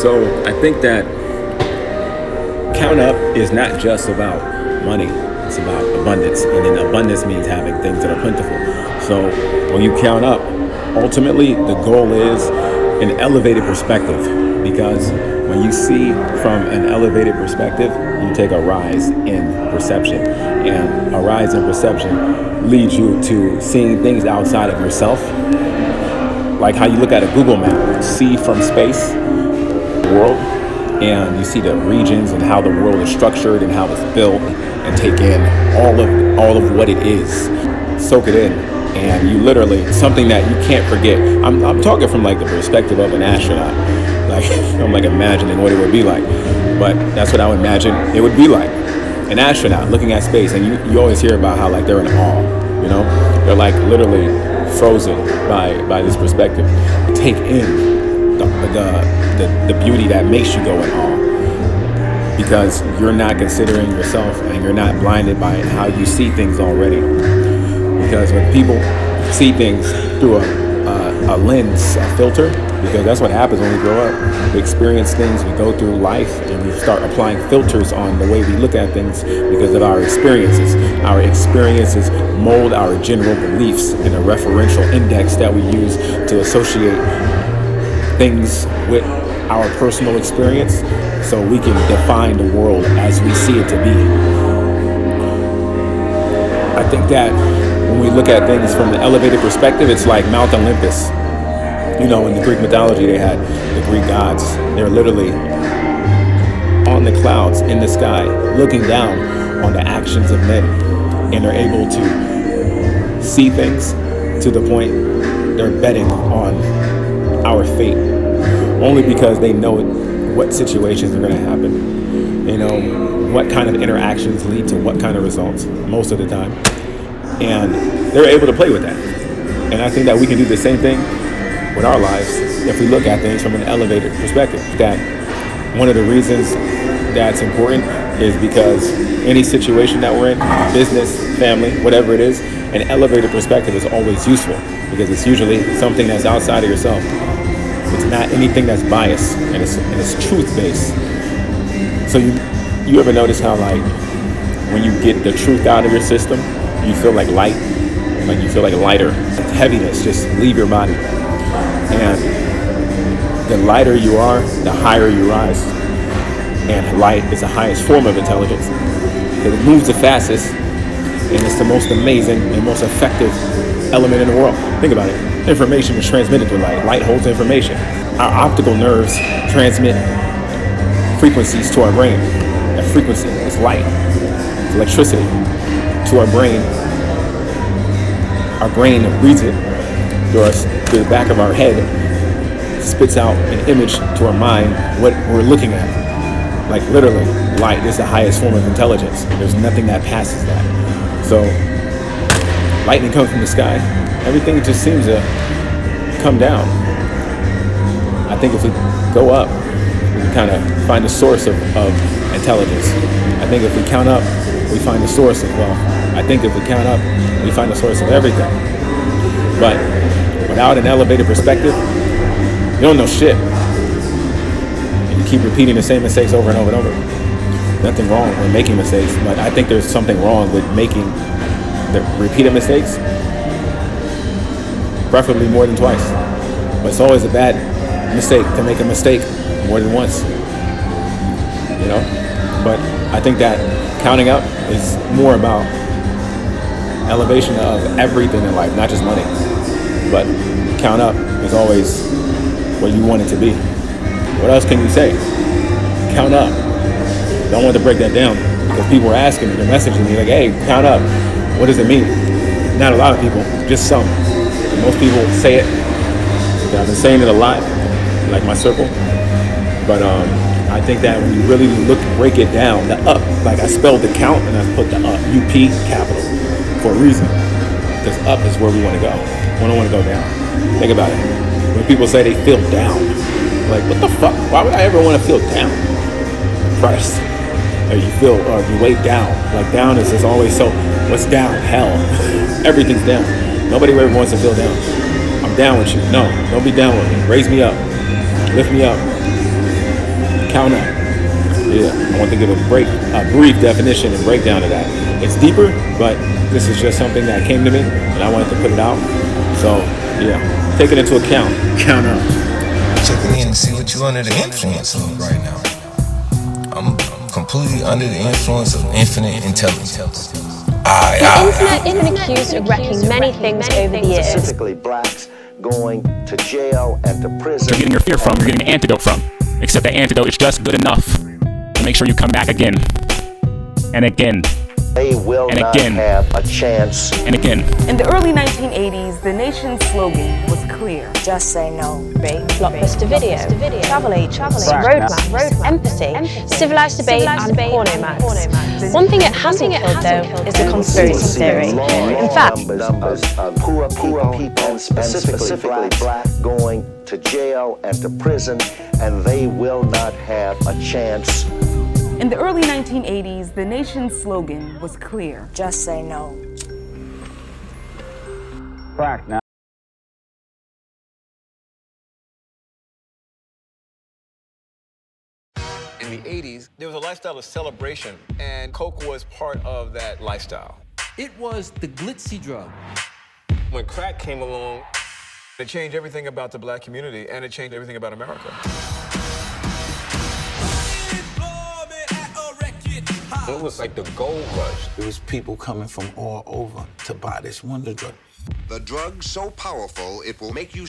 So I think that count up is not just about money. It's about abundance. And then abundance means having things that are plentiful. So when you count up, ultimately the goal is an elevated perspective. Because when you see from an elevated perspective, you take a rise in perception. And a rise in perception leads you to seeing things outside of yourself. Like how you look at a Google map, see from space, the world, and you see the regions and how the world is structured and how it's built, and take in all of what it is. Soak it in. And you literally, something that you can't forget. I'm talking from like the perspective of an astronaut. Like I'm like imagining what it would be like. But that's what I would imagine it would be like. An astronaut looking at space, and you always hear about how like they're in awe, you know? They're like literally frozen by this perspective. Take in the beauty that makes you go in awe. Because you're not considering yourself and you're not blinded by how you see things already. Because when people see things through a lens, a filter, because that's what happens when we grow up. We experience things, we go through life, and we start applying filters on the way we look at things because of our experiences. Our experiences mold our general beliefs in a referential index that we use to associate things with our personal experience so we can define the world as we see it to be. I think that when we look at things from the elevated perspective, it's like Mount Olympus. You know, in the Greek mythology, they had the Greek gods. They're literally on the clouds in the sky, looking down on the actions of men. And they're able to see things to the point they're betting on our fate. Only because they know what situations are going to happen. You know, what kind of interactions lead to what kind of results most of the time. And they're able to play with that. And I think that we can do the same thing with our lives if we look at things from an elevated perspective. That one of the reasons that's important is because any situation that we're in, business, family, whatever it is, an elevated perspective is always useful because it's usually something that's outside of yourself. It's not anything that's biased, and it's truth-based. So you ever notice how like when you get the truth out of your system, you feel like light, like you feel like lighter. Heaviness just leave your body. And the lighter you are, the higher you rise. And light is the highest form of intelligence. Because it moves the fastest, and it's the most amazing and most effective element in the world. Think about it. Information is transmitted through light. Light holds information. Our optical nerves transmit frequencies to our brain. That frequency is light. It's electricity to our brain. Our brain reads it through the back of our head, spits out an image to our mind, what we're looking at. Like literally, light is the highest form of intelligence. There's nothing that passes that. So, lightning comes from the sky. Everything just seems to come down. I think if we go up, we can kind of find the source of intelligence. I think if we count up, we find the source of wealth. I think if we count up, we find the source of everything. But without an elevated perspective, you don't know shit. And you keep repeating the same mistakes over and over and over. Nothing wrong with making mistakes, but I think there's something wrong with making the repeated mistakes, preferably more than twice. But it's always a bad mistake to make a mistake more than once. You know? But I think that counting up is more about elevation of everything in life, not just money. But count up is always what you want it to be. What else can you say? Count up. Don't want to break that down because people are asking me, they're messaging me like, hey, count up. What does it mean? Not a lot of people, just some. Most people say it. I've been saying it a lot, like my circle. But I think that when you really break it down, the up, like I spelled the count and I put the up, UP capital, for a reason. Because up is where we want to go. We don't want to go down. Think about it. When people say they feel down, like, what the fuck? Why would I ever want to feel down? Depressed. Or you weigh down. Like down is just always so, what's down? Hell. Everything's down. Nobody ever wants to feel down. I'm down with you. No, don't be down with me. Raise me up. Lift me up. Count up. Yeah, I want to give a brief definition and breakdown of that. It's deeper, but this is just something that came to me, and I wanted to put it out. So, yeah, take it into account. Count up. Checking in to see what you're under the influence of right now. I'm completely under the influence of infinite intelligence. The internet has been accused of wrecking many things over the years. Specifically blacks going to jail and to prison. You're getting your fear from, you're getting an antidote from. Except that antidote is just good enough to make sure you come back again. And again. They will and not again. have a chance. And again. In the early 1980s, the nation's slogan was clear. Just say no, babe. Blockbuster video, travel agency, roadmap, empathy, civilized debate, and porno max. One thing it hasn't killed, though, is the conspiracy theory. In fact, numbers of poor people, and specifically black, going to jail and to prison, and they will not have a chance. In the early 1980s, the nation's slogan was clear. Just say no. Crack now. In the 80s, there was a lifestyle of celebration, and coke was part of that lifestyle. It was the glitzy drug. When crack came along, it changed everything about the black community, and it changed everything about America. It was like the gold rush. There was people coming from all over to buy this wonder drug. The drug so powerful, it will make you